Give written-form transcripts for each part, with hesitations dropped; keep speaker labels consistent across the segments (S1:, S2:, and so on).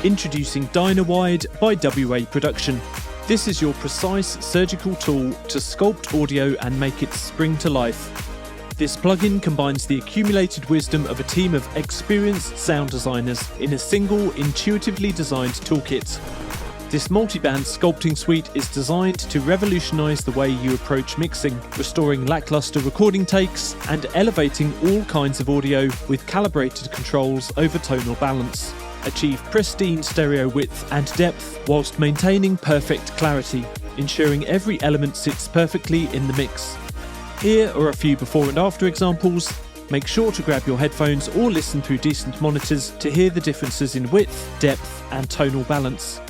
S1: Introducing Dynawide by WA Production. This is your precise surgical tool to sculpt audio and make it spring to life. This plugin combines the accumulated wisdom of a team of experienced sound designers in a single, intuitively designed toolkit. This multiband sculpting suite is designed to revolutionise the way you approach mixing, restoring lacklustre recording takes and elevating all kinds of audio with calibrated controls over tonal balance. Achieve pristine stereo width and depth whilst maintaining perfect clarity, ensuring every element sits perfectly in the mix. Here are a few before and after examples. Make sure to grab your headphones or listen through decent monitors to hear the differences in width, depth and tonal balance.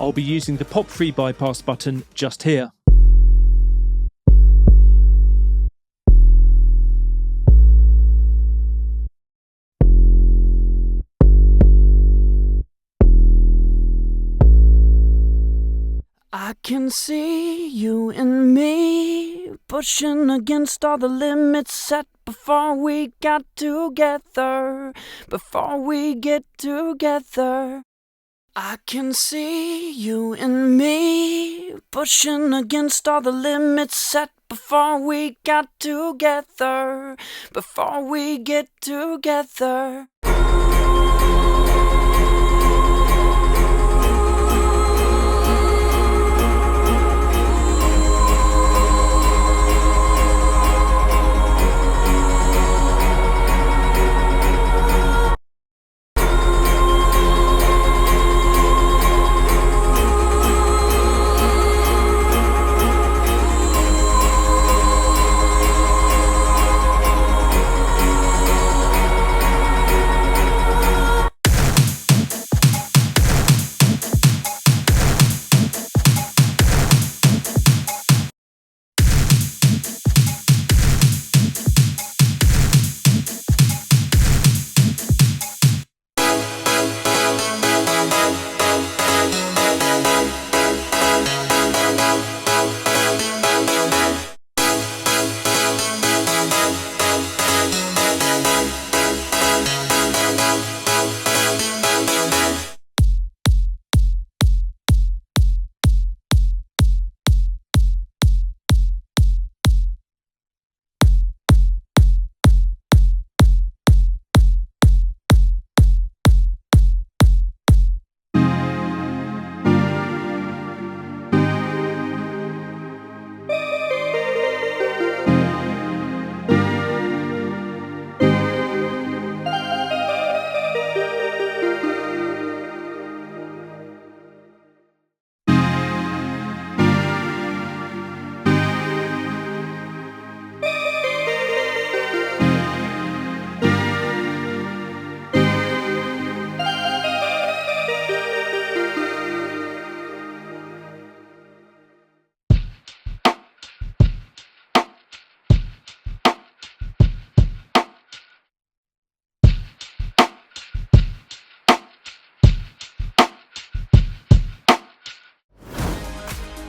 S1: I'll be using the pop-free bypass button just here.
S2: I can see you and me pushing against all the limits set before we got together, before we get together. I can see you and me pushing against all the limits set before we got together, before we get together.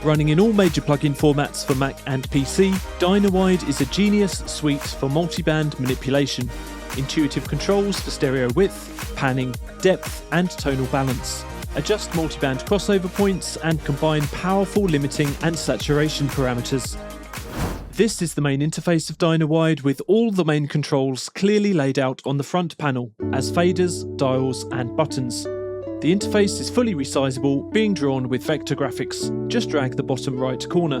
S1: Running in all major plugin formats for Mac and PC, Dynawide is a genius suite for multiband manipulation, intuitive controls for stereo width, panning, depth and tonal balance. Adjust multiband crossover points and combine powerful limiting and saturation parameters. This is the main interface of Dynawide with all the main controls clearly laid out on the front panel as faders, dials and buttons. The interface is fully resizable, being drawn with vector graphics. Just drag the bottom right corner.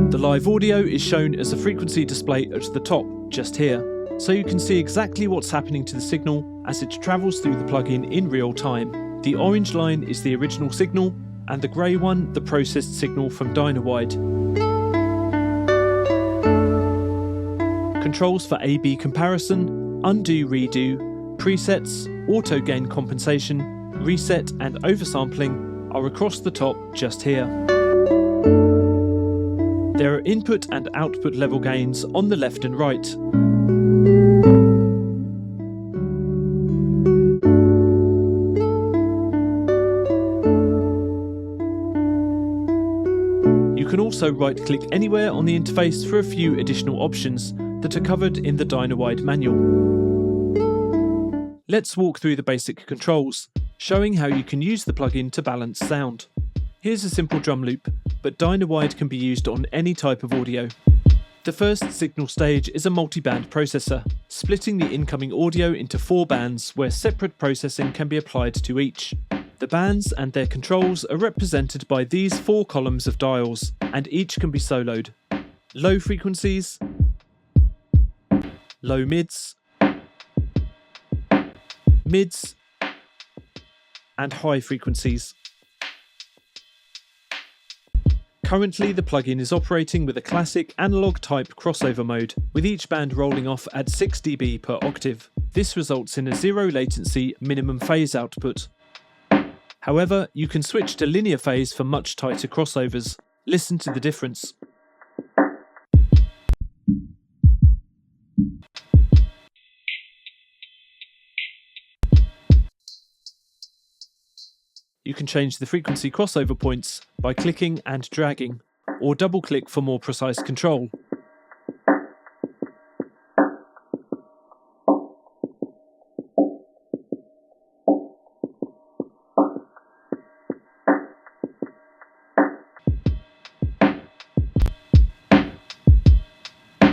S1: The live audio is shown as a frequency display at the top, just here, so you can see exactly what's happening to the signal as it travels through the plugin in real time. The orange line is the original signal, and the grey one the processed signal from Dynawide. Controls for A/B comparison, undo redo, presets, auto gain compensation, reset and oversampling are across the top just here. There are input and output level gains on the left and right. You can also right-click anywhere on the interface for a few additional options that are covered in the Dynawide manual. Let's walk through the basic controls, showing how you can use the plugin to balance sound. Here's a simple drum loop, but Dynawide can be used on any type of audio. The first signal stage is a multiband processor, splitting the incoming audio into 4 bands where separate processing can be applied to each. The bands and their controls are represented by these 4 columns of dials, and each can be soloed. Low frequencies, low mids, mids, and high frequencies. Currently, the plugin is operating with a classic analog type crossover mode, with each band rolling off at 6 dB per octave. This results in a 0 latency minimum phase output. However, you can switch to linear phase for much tighter crossovers. Listen to the difference. You can change the frequency crossover points by clicking and dragging, or double-click for more precise control.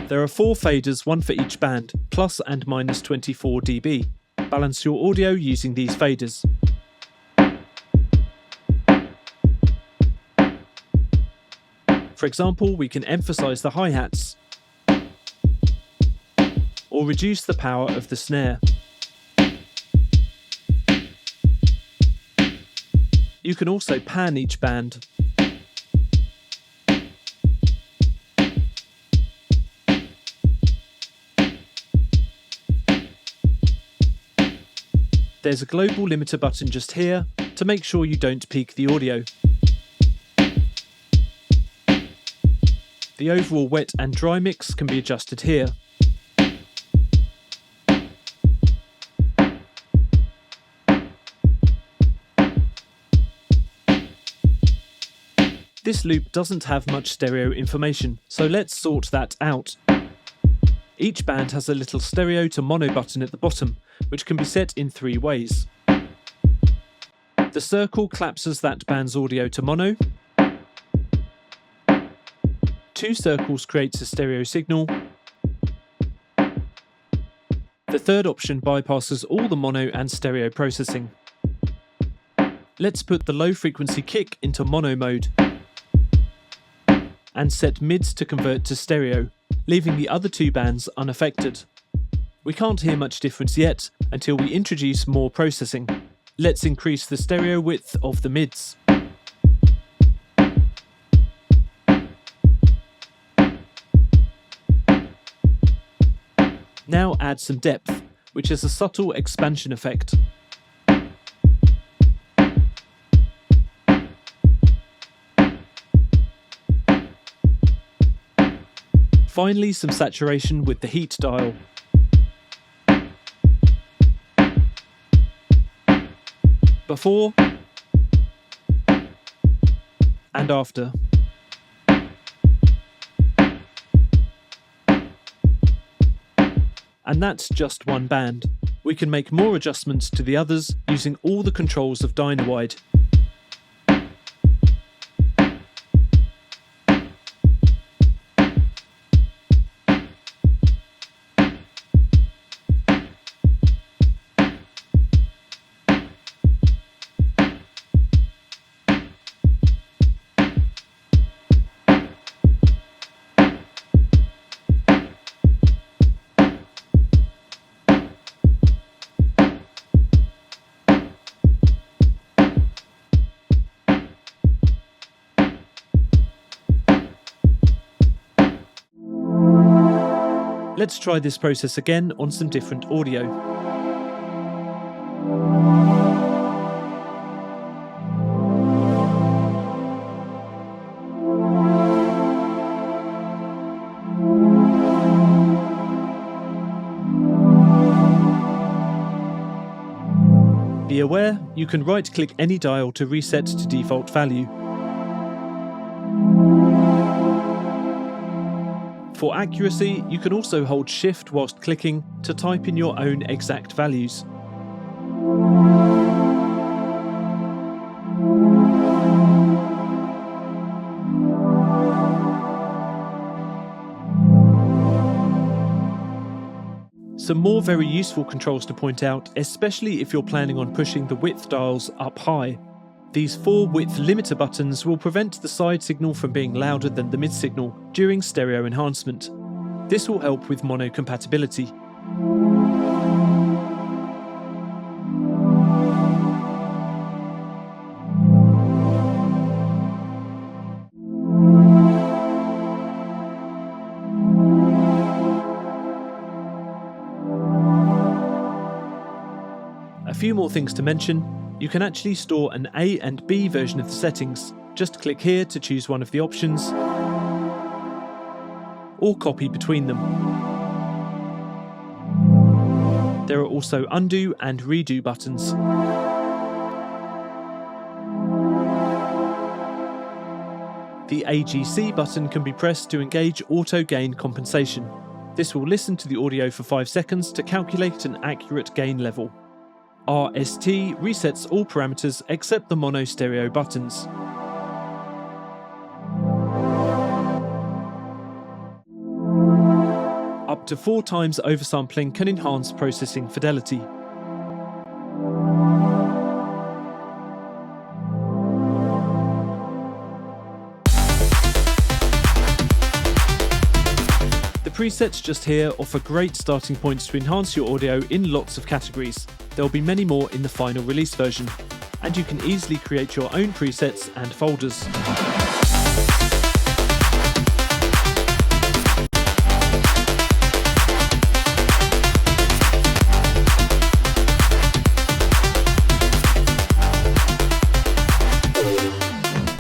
S1: There are 4 faders, one for each band, plus and minus 24 dB. Balance your audio using these faders. For example, we can emphasize the hi-hats or reduce the power of the snare. You can also pan each band. There's a global limiter button just here to make sure you don't peak the audio. The overall wet and dry mix can be adjusted here. This loop doesn't have much stereo information, so let's sort that out. Each band has a little stereo to mono button at the bottom, which can be set in 3 ways. The circle collapses that band's audio to mono. 2 circles creates a stereo signal. The third option bypasses all the mono and stereo processing. Let's put the low frequency kick into mono mode and set mids to convert to stereo, leaving the other 2 bands unaffected. We can't hear much difference yet until we introduce more processing. Let's increase the stereo width of the mids. Now add some depth, which is a subtle expansion effect. Finally, some saturation with the heat dial. Before and after. And that's just one band. We can make more adjustments to the others using all the controls of Dynawide. Let's try this process again on some different audio. Be aware, you can right-click any dial to reset to default value. For accuracy, you can also hold Shift whilst clicking to type in your own exact values. Some more very useful controls to point out, especially if you're planning on pushing the width dials up high. These 4 width limiter buttons will prevent the side signal from being louder than the mid signal during stereo enhancement. This will help with mono compatibility. A few more things to mention. You can actually store an A and B version of the settings. Just click here to choose one of the options, or copy between them. There are also undo and redo buttons. The AGC button can be pressed to engage auto gain compensation. This will listen to the audio for 5 seconds to calculate an accurate gain level. RST resets all parameters except the mono stereo buttons. Up to 4 times oversampling can enhance processing fidelity. The presets just here offer great starting points to enhance your audio in lots of categories. There will be many more in the final release version, and you can easily create your own presets and folders.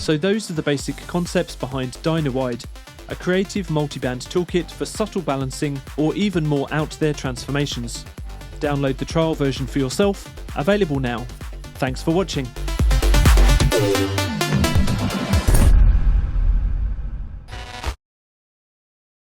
S1: So those are the basic concepts behind Dynawide, a creative multiband toolkit for subtle balancing or even more out there transformations. Download the trial version for yourself, available now. Thanks for watching.